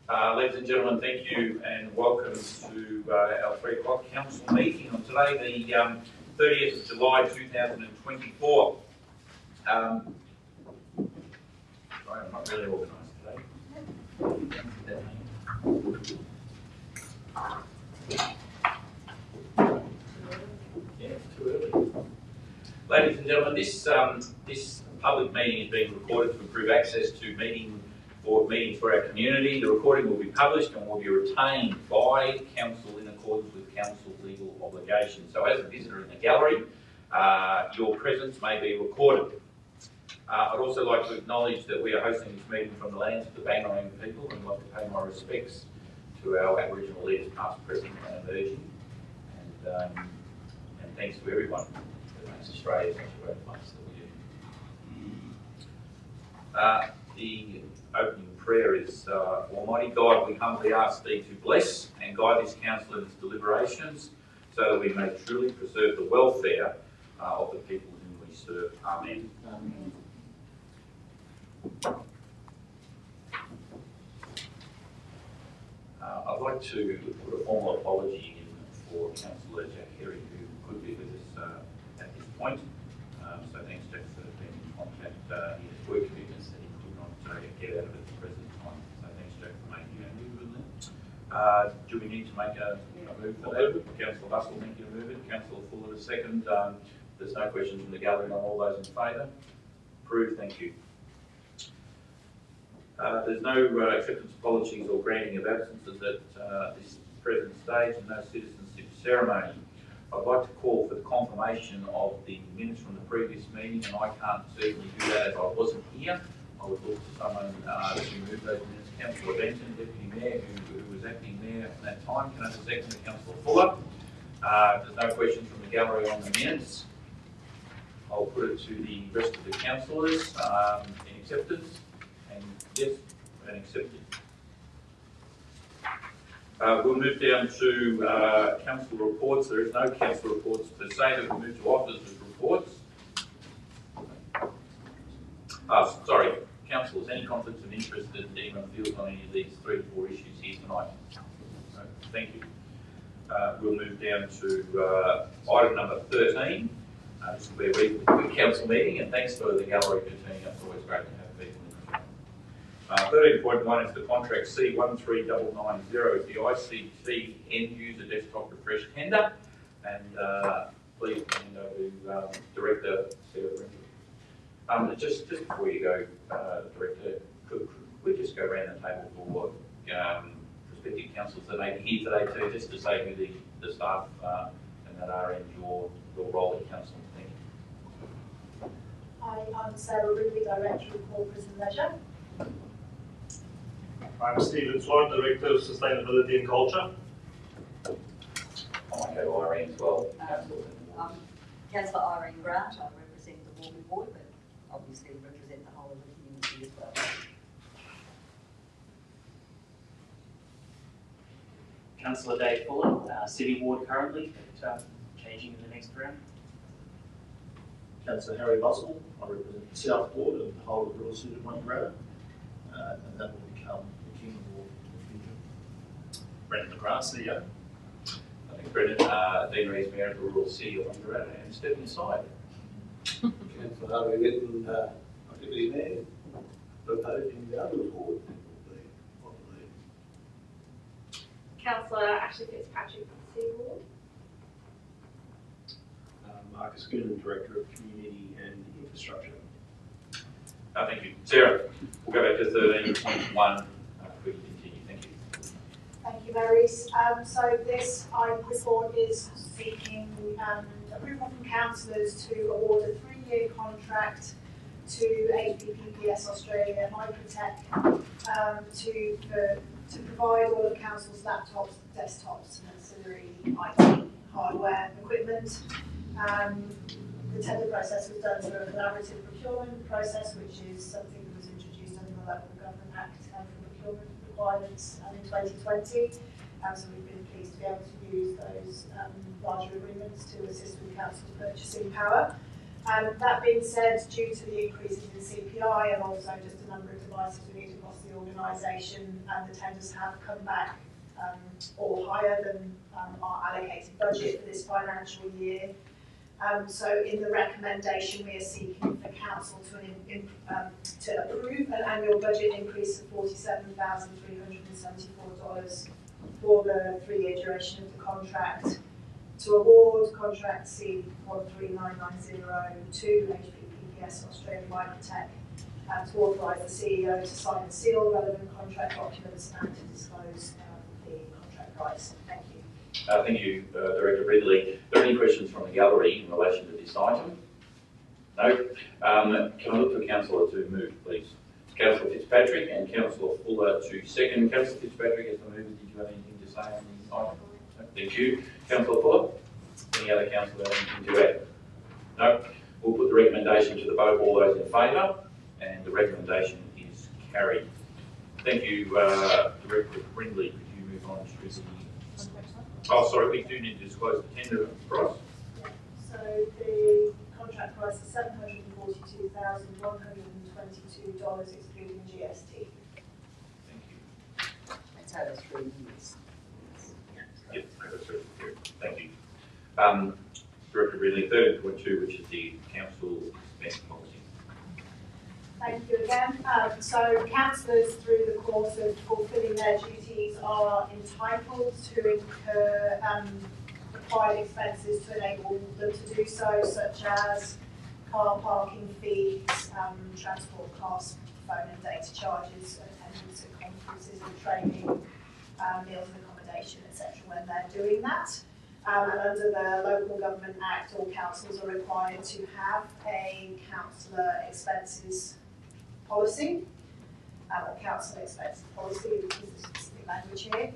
Ladies and gentlemen, thank you and welcome to our 3 o'clock council meeting on today, the 30th of July 2024. Sorry, I'm not really organised today. Yeah, it's too early. Ladies and gentlemen, this public meeting is being recorded to improve access to meetings for our community. The recording will be published and will be retained by council in accordance with council's legal obligations. So as a visitor in the gallery, your presence may be recorded. I'd also like to acknowledge that we are hosting this meeting from the lands of the Bangarang people, and I'd like to pay my respects to our Aboriginal leaders past, present and emerging. And thanks to everyone that makes Australia such a great place that we do. The opening prayer is, Almighty God, we humbly ask Thee to bless and guide this council in its deliberations so that we may truly preserve the welfare of the people whom we serve. Amen. Amen. I'd like to put a formal apology in for Councillor Jack Herring, who could be with us at this point. So thanks, Jack, for being in contact. He has work commitments that he could not get out of at the present time. So thanks, Jack, for making a move on that. Do we need to make a move for that? Councillor Russell, thank you to move it. Councillor Fuller to second. There's no questions from the gallery. Not all those in favour? Approved, thank you. There's no acceptance of apologies or granting of absences at this present stage, and no citizenship ceremony. I'd like to call for the confirmation of the minutes from the previous meeting, and I can't certainly do that as I wasn't here. I would look to someone to move those minutes. Councillor Benton, Deputy Mayor, who was acting there at that time. Can I have a second to Councillor Fuller? There's no questions from the gallery on the minutes. I'll put it to the rest of the councillors in acceptance. And yes, and accepted. We'll move down to council reports. There is no council reports per se, but we'll move to officers' reports. Sorry, councillors, any conflicts of interest that anyone feels on any of these 3 or 4 issues here tonight? No, thank you. We'll move down to item number 13. This will be a regular council meeting, and thanks for the gallery for turning up. It's always great to have people in the room. 13.1 is the contract C13990, the ICT end user desktop refresh tender, and please hand over to Director Sarah Brinkley. Just before you go, Director, could we just go around the table for prospective councillors that may be here today too, just to say who the staff and that are in your role at council. Thank you. Hi, I'm Sarah Brinkley, Director of Corporate and Leisure. I'm Stephen Swan, Director of Sustainability and Culture. I might go to Irene as well. I'm Councillor Irene Grant. I represent the Walby Ward, but obviously represent the whole of the community as well. Councillor Dave Fuller, City Ward currently, but changing in the next round. Councillor Harry Russell, I represent the South Ward and the whole of Rural City of Wangaratta, and that will become the King Ward in the future. Brendan McGrath, CEO. I think Brendan, Dean Rees, Mayor of the Rural City of Wangaratta, and stepping aside. Councillor Harvey Whitten, Deputy Mayor, proposing the other ward, I believe. Councillor Ashley Fitzpatrick, City Ward. Marcus Goonan, Director of Community and Infrastructure. Thank you. Sarah, we'll go back to 13.1 if we continue. Thank you. Thank you, Maurice. So this report is seeking approval from councillors to award a 3-year contract to HPPPS Australia Microtech to provide all of council's laptops, desktops and ancillary IT hardware and equipment. The tender process was done through a collaborative procurement process, which is something that was introduced under the Local Government Act for procurement requirements in 2020. So we've been pleased to be able to use those larger agreements to assist with council's purchasing power. That being said, due to the increases in CPI and also just a number of devices we need across the organisation, the tenders have come back or higher than our allocated budget for this financial year. So in the recommendation, we are seeking for council to approve an annual budget increase of $47,374 for the 3-year duration of the contract, to award contract C13990 to HPPPS Australian Microtech, to authorise the CEO to sign and seal relevant contract documents and to disclose the contract price. Thank you. Thank you, Director Ridley. Are there any questions from the gallery in relation to this item? No? Can I look for Councillor to move, please? Councillor Fitzpatrick and Councillor Fuller to second. Councillor Fitzpatrick, as the mover, did you have anything to say on the item? No? Thank you. Councillor Fuller? Any other councillor have anything to add? No? We'll put the recommendation to the vote. All those in favour? And the recommendation is carried. Thank you, Director Brindley. Could you move on to the... Oh, sorry, we do need to disclose the tender price. Yeah. So the contract price is $742,122, excluding GST. Thank you. That's over 3 years. Yep, over 3 years. Thank you. Director Ridley, 30.2, which is the council expense policy. Thank you again. So councillors, through the course of fulfilling their duties, are entitled to incur required expenses to enable them to do so, such as car parking fees, transport costs, phone and data charges, attendance at conferences and training, meals and accommodation, etc. when they're doing that. And under the Local Government Act, all councils are required to have a councillor expenses policy, or council expenses policy, is the specific language here.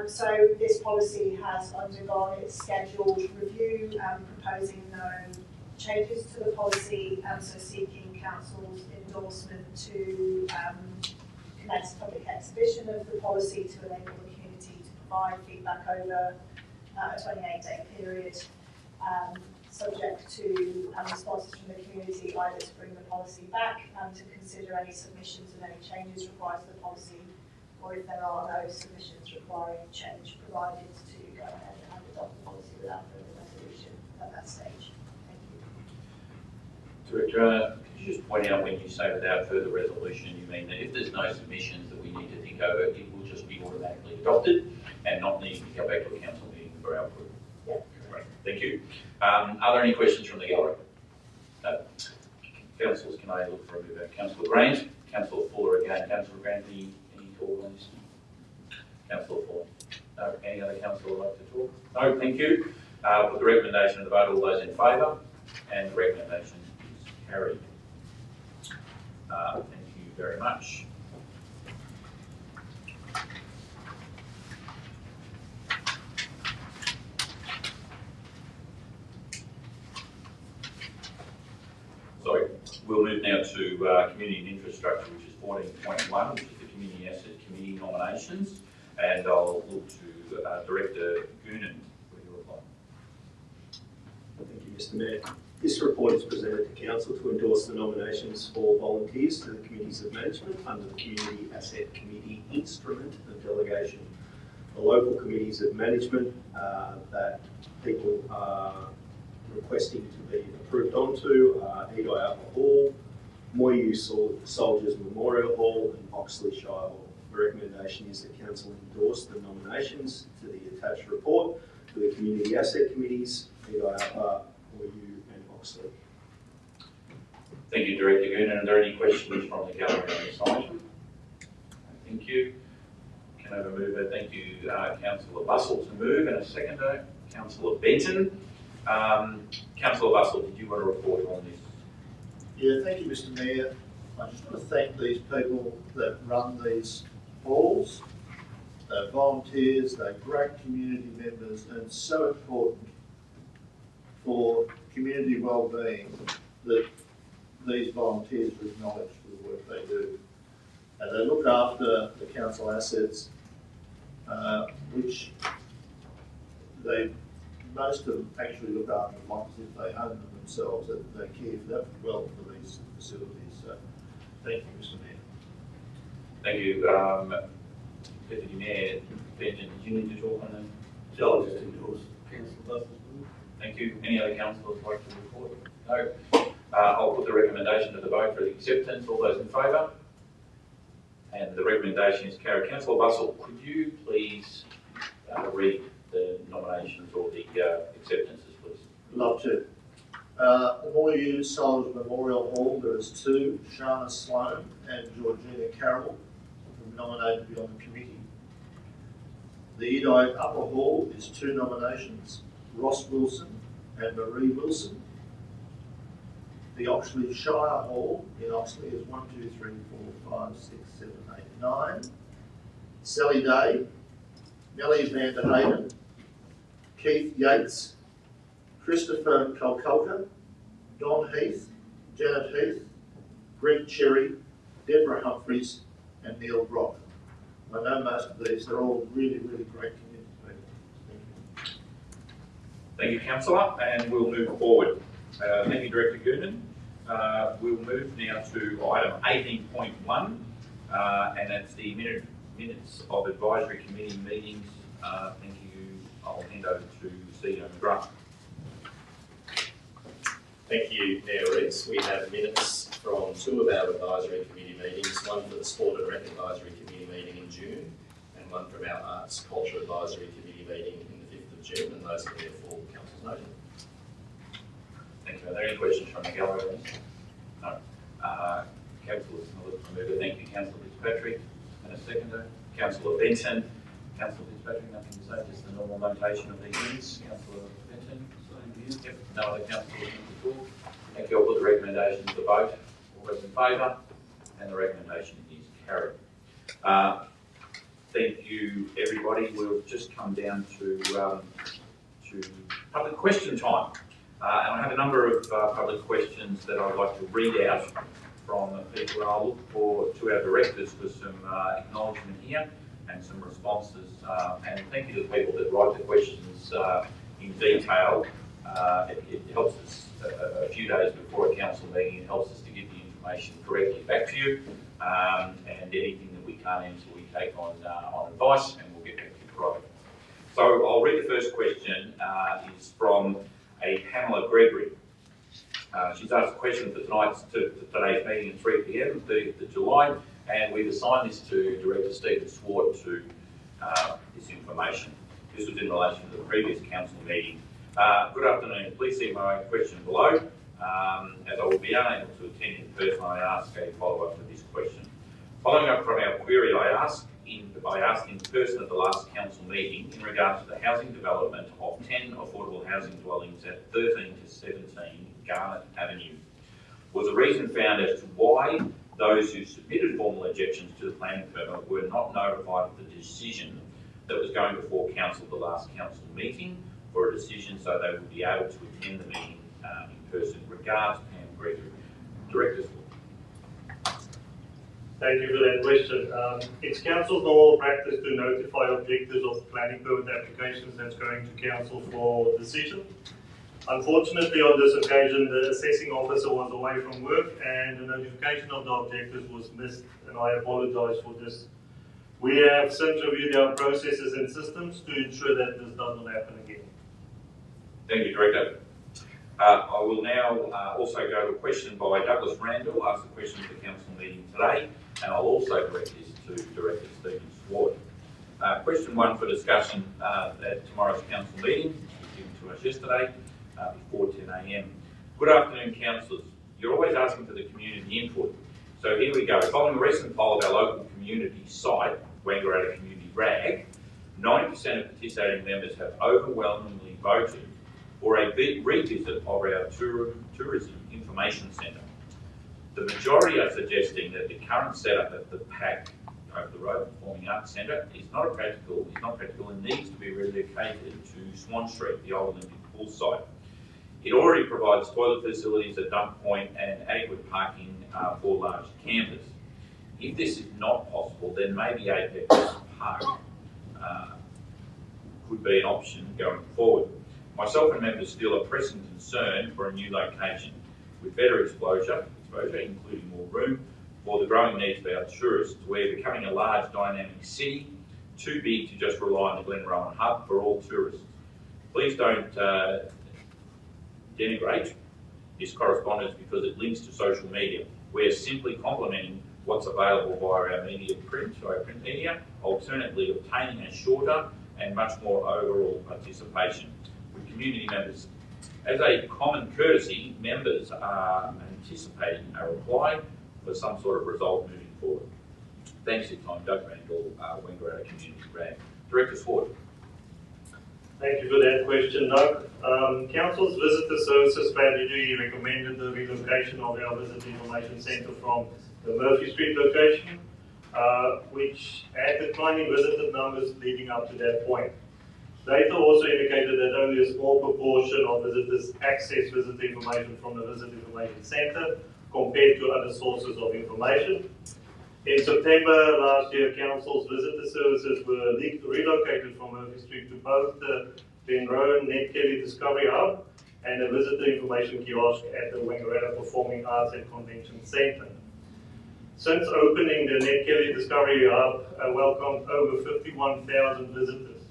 So this policy has undergone its scheduled review, proposing no changes to the policy, so seeking council's endorsement to commence public exhibition of the policy to enable the community to provide feedback over a 28-day period, subject to responses from the community, either to bring the policy back, to consider any submissions and any changes required to the policy, or if there are no submissions requiring change, provided to go ahead and adopt the policy without further resolution at that stage. Thank you. Director, could you just point out when you say without further resolution, you mean that if there's no submissions that we need to think over, it will just be automatically adopted and not needing to go back to a council meeting for our approval? Yeah. Great, thank you. Are there any questions from the gallery? No. Councillors, can I look for a mover? Councillor Grant, Councillor Fuller again. Councillor Grant, any talk on this? Councillor Fuller. No. Any other councillor like to talk? No, thank you. Put the recommendation to the vote. All those in favour? And the recommendation is carried. Thank you very much. Sorry, we'll move now to community and infrastructure, which is 14.1, which is the Community Asset Committee nominations. And I'll look to Director Goonan for your reply. Thank you, Mr. Mayor. This report is presented to Council to endorse the nominations for volunteers to the Committees of Management under the Community Asset Committee Instrument of Delegation. The local committees of management that people are requesting to be approved onto are Eagle Upper Hall, Moyu Soldiers Memorial Hall and Oxley Shire Hall. The recommendation is that Council endorse the nominations to the attached report for the Community Asset Committees, Eagle Upper, Moyu and Oxley. Thank you, Director Goonan. Are there any questions from the gallery on this item? Thank you. Can I have a mover? Thank you, Councillor Bussell to move, and a seconder, Councillor Benton. Councillor Bussell, did you want to report on this? Yeah, thank you, Mr. Mayor. I just want to thank these people that run these halls. They're volunteers, they're great community members, and it's so important for community well-being that these volunteers are acknowledged for the work they do. And they look after the council assets, which most of them actually look after them like as if they own them themselves that they care for that well for these facilities. So, thank you, Mr. Mayor. Thank you. Deputy Mayor Benton, did you need to talk on the? So I'll just endorse councillor Buff's move. Thank you. Any other councillors like to report? No. I'll put the recommendation to the vote for the acceptance. All those in favour? And the recommendation is carried. Councillor Bussell, could you please read the nominations or the acceptances, please? Love to. The Moyu Soldiers Memorial Hall, there is two, Shana Sloan and Georgina Carroll, who are nominated to be on the committee. The Edai Upper Hall is two nominations, Ross Wilson and Marie Wilson. The Oxley Shire Hall in Oxley is 1, 2, 3, 4, 5, 6, 7, 8, 9. Sally Day, Melanie van der Hayden, Keith Yates, Christopher Kalkulka, Don Heath, Janet Heath, Greg Cherry, Deborah Humphreys, and Neil Brock. I know most of these, they're all really, really great community people. Thank you. Thank you, councillor, and we'll move forward. Thank you, Director Goonan. We'll move now to item 18.1, and that's the minutes of advisory committee meetings. Thank you. I'll hand over to CEO McGrath. Thank you, Mayor Rees. We have minutes from two of our advisory committee meetings, one for the Sport and Rec Advisory Committee meeting in June, and one from our Arts Culture Advisory Committee meeting in the 5th of June, and those are there for council's noting. Thank you. Are there any questions from the gallery? No. Councillor Mover, thank you. Councillor Fitzpatrick, and a seconder. Councillor Benton. Councillor Fitzpatrick, nothing to say, just the normal notation of these minutes. Councillor Benton, yep. No other councillors to talk. Thank you. I'll put the recommendation to the vote. All those in favour, and the recommendation is carried. Thank you, everybody. We'll just come down to public question time. And I have a number of public questions that I'd like to read out from people, and I'll look to our directors for some acknowledgement here and some responses. And thank you to the people that write the questions in detail. It helps us a few days before a council meeting. It helps us to get the information correctly back to you. And anything that we can't answer, we take on advice, and we'll get back to you correctly. So I'll read the first question. Is from a Pamela Gregory. She's asked a question for today's meeting at 3 p.m, 30th of July, and we've assigned this to Director Stephen Swart to this information. This was in relation to the previous council meeting. Good afternoon. Please see my question below. As I will be unable to attend in person, I ask a follow-up to this question. Following up from our query, I asked in person at the last council meeting in regard to the housing development of 10 affordable housing dwellings at 13 to 17 Garnet Avenue. Was a reason found as to why those who submitted formal objections to the planning permit were not notified of the decision that was going before council at the last council meeting for a decision so they would be able to attend the meeting in person? Regards, Pam Gregory. Directors. Thank you for that question. It's council's normal practice to notify objectors of planning permit applications that's going to council for decision. Unfortunately, on this occasion, the assessing officer was away from work and the notification of the objectors was missed, and I apologise for this. We have since reviewed our processes and systems to ensure that this does not happen again. Thank you, Director. I will now also go to a question by Douglas Randall, ask the question for the council meeting today, and I'll also direct this to Director Stephen Swart. Question 1 for discussion at tomorrow's council meeting, which was given to us yesterday before 10 a.m. Good afternoon, councillors. You're always asking for the community input. So here we go. Following a recent poll of our local community site, Wangaratta Community RAG, 90% of participating members have overwhelmingly voted for a revisit of our tourism information centre. The majority are suggesting that the current setup at the PAC over the road, Performing Arts Centre, is not practical and needs to be relocated to Swan Street, the old Olympic pool site. It already provides toilet facilities, a dump point and adequate parking for large campers. If this is not possible, then maybe Apex Park could be an option going forward. Myself and members feel a pressing concern for a new location with better exposure, including more room, for the growing needs of our tourists. We're becoming a large dynamic city, too big to just rely on the Glenrowan hub for all tourists. Please don't denigrate this correspondence because it links to social media. We're simply complementing what's available via our media print media, alternatively obtaining a shorter and much more overall participation with community members. As a common courtesy, members are anticipating a reply for some sort of result moving forward. Thanks for your time, Doug Randall, Wangaratta Community Brand. Director Swart. Thank you for that question, Doug. Council's Visitor Services Strategy recommended the relocation of our Visitor Information Centre from the Murphy Street location, which had declining visitor numbers leading up to that point. Data also indicated that only a small proportion of visitors access visitor information from the Visitor Information Centre compared to other sources of information. In September last year, Council's visitor services were relocated from Murphy Street to both the Glenrowan Ned Kelly Discovery Hub and a visitor information kiosk at the Wangaratta Performing Arts and Convention Centre. Since opening, the Ned Kelly Discovery Hub welcomed over 51,000 visitors,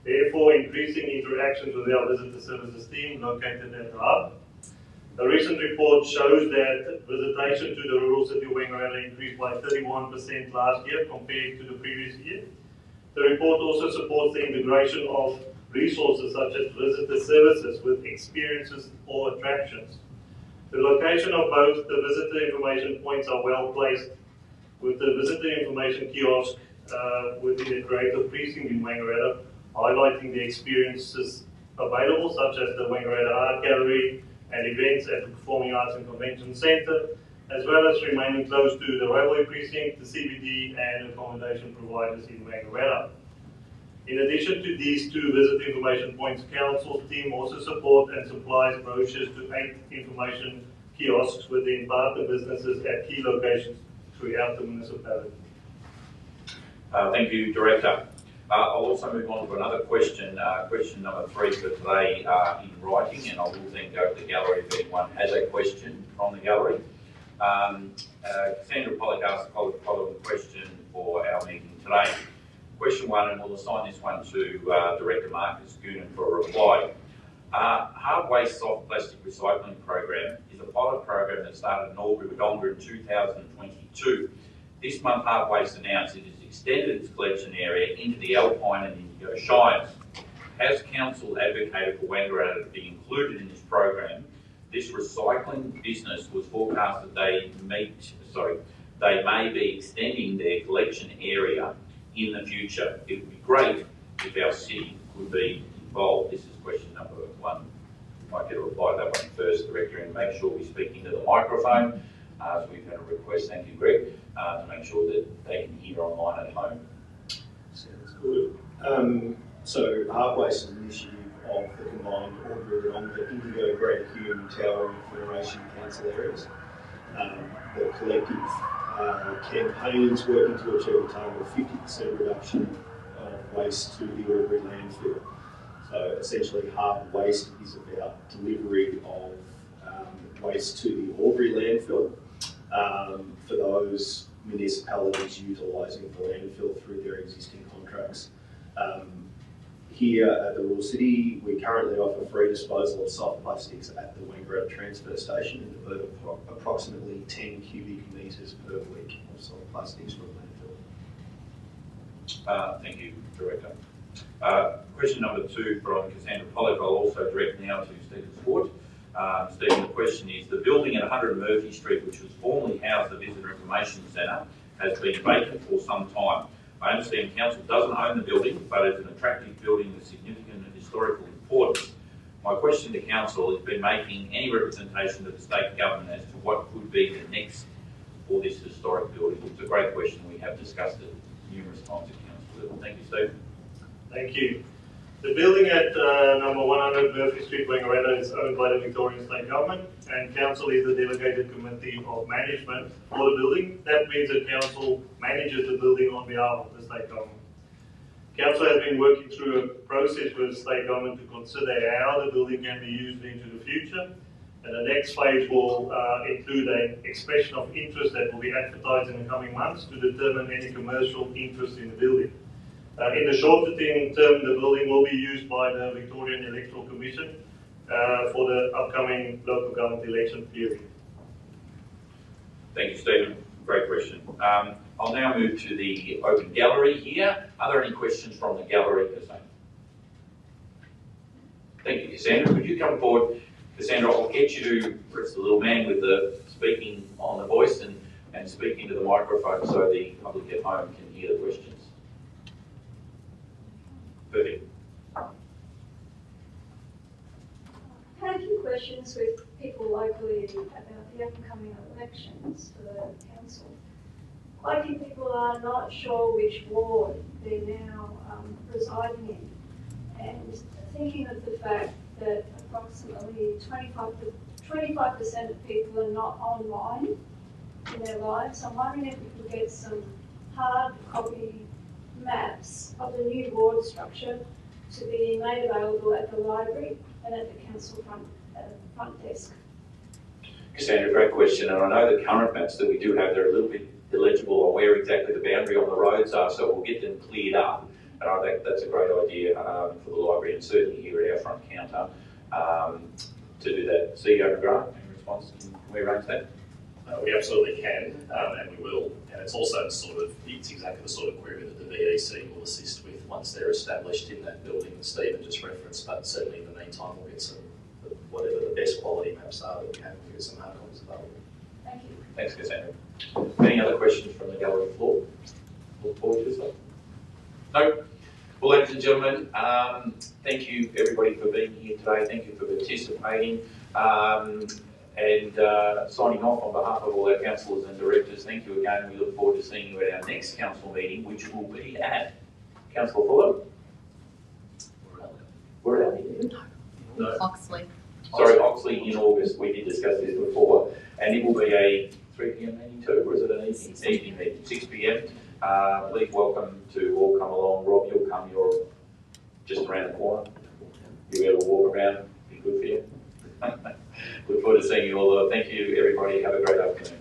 therefore increasing interactions with our visitor services team located at the hub. A recent report shows that visitation to the rural city of Wangaratta increased by 31% last year compared to the previous year. The report also supports the integration of resources such as visitor services with experiences or attractions. The location of both the visitor information points are well placed, with the visitor information kiosk within the creative precinct in Wangaratta, highlighting the experiences available such as the Wangaratta Art Gallery and events at the Performing Arts and Convention Centre, as well as remaining close to the railway precinct, the CBD and accommodation providers in Wangaratta. In addition to these two visitor information points, Council's team also support and supplies brochures to 8 information kiosks within partner businesses at key locations throughout the municipality. Thank you, Director. I'll also move on to another question, question number 3 for today in writing, and I will then go to the gallery if anyone has a question from the gallery. Cassandra Pollock asked the following question for our meeting today. Question 1, and we'll assign this one to Director Marcus Goonan for a reply. Hard Waste Soft Plastic Recycling Program is a pilot program that started in Albury-Wodonga in 2022. This month, Hard Waste announced it has extended its collection area into the Alpine and Indigo Shires. Has Council advocated for Wangaratta to be included in this program? This recycling business was forecast that they may be extending their collection area in the future. It would be great if our city could be involved. This is question number 1. We might get a reply to that one first, Director, and make sure we speak into the microphone. So we've had a request, thank you, Greg, to make sure that they can hear online at home. Sounds good. So Hard Waste is an initiative of the combined Albury-Wodonga, Indigo, Greater Hume, Tower and Federation council areas. The collective campaigns working to achieve a target of 50% reduction of waste to the Albury landfill. So essentially, hard waste is about delivery of waste to the Albury landfill for those municipalities utilising the landfill through their existing contracts. Here at the Rural City, we currently offer free disposal of soft plastics at the Wangaratta transfer station and divert approximately 10 cubic metres per week of soft plastics from landfill. Thank you, Director. Question number 2 from Cassandra Pollock. I'll also direct now to Stephen Swart. Stephen, the question is, the building at 100 Murphy Street, which was formerly housed the Visitor Information Centre, has been vacant for some time. I understand Council doesn't own the building, but it's an attractive building with significant and historical importance. My question to Council has been making any representation to the state government as to what could be the next for this historic building. It's a great question. We have discussed it numerous times at Council level. Thank you, Stephen. Thank you. The building at number 100 Murphy Street, Wangaratta is owned by the Victorian State Government, and Council is the delegated committee of management for the building. That means that Council manages the building on behalf of the State Government. Council has been working through a process with the state government to consider how the building can be used into the future. And the next phase will include an expression of interest that will be advertised in the coming months to determine any commercial interest in the building. In the shorter term, the building will be used by the Victorian Electoral Commission for the upcoming local government election period. Thank you, Stephen. Great question. I'll now move to the open gallery here. Are there any questions from the gallery, Cassandra? Thank you, Cassandra. Could you come forward? Cassandra, I'll get you to press the little man with the speaking on the voice and speak into the microphone so the public at home can hear the questions. Perfect. I've had a few questions with people locally about the upcoming elections for the council. Quite a few people are not sure which ward they're now residing in, and thinking of the fact that approximately 25% of people are not online in their lives. I'm wondering if we could get some hard copy maps of the new ward structure to be made available at the library and at the council front desk. Cassandra, great question. And I know the current maps that we do have, they're a little bit illegible on where exactly the boundary on the roads are, so we'll get them cleared up. And I think that's a great idea for the library and certainly here at our front counter to do that. CEO McGrath, in response, can we arrange that? We absolutely can, and we will. And it's also it's exactly the sort of query that the VEC will assist with once they're established in that building that Stephen just referenced. But certainly in the meantime, we'll get some, whatever the best quality maps are that we have, we'll get some hard copies available. Thank you. Thanks, Cassandra. Any other questions from the gallery floor? Look forward to this. No? Well, ladies and gentlemen, thank you everybody for being here today. Thank you for participating. And signing off on behalf of all our councillors and directors, thank you again. We look forward to seeing you at our next council meeting, which will be at Councillor Fuller. We're out here. No. Oxley. Sorry, Oxley in August. We did discuss this before, and it will be a 3 p.m. meeting too, or is it an evening meeting? 6 p.m. Please welcome to all come along. Rob, you'll come. You're just around the corner. You'll be able to walk around. Be good for you. Look forward to seeing you all. Thank you, everybody. Have a great afternoon.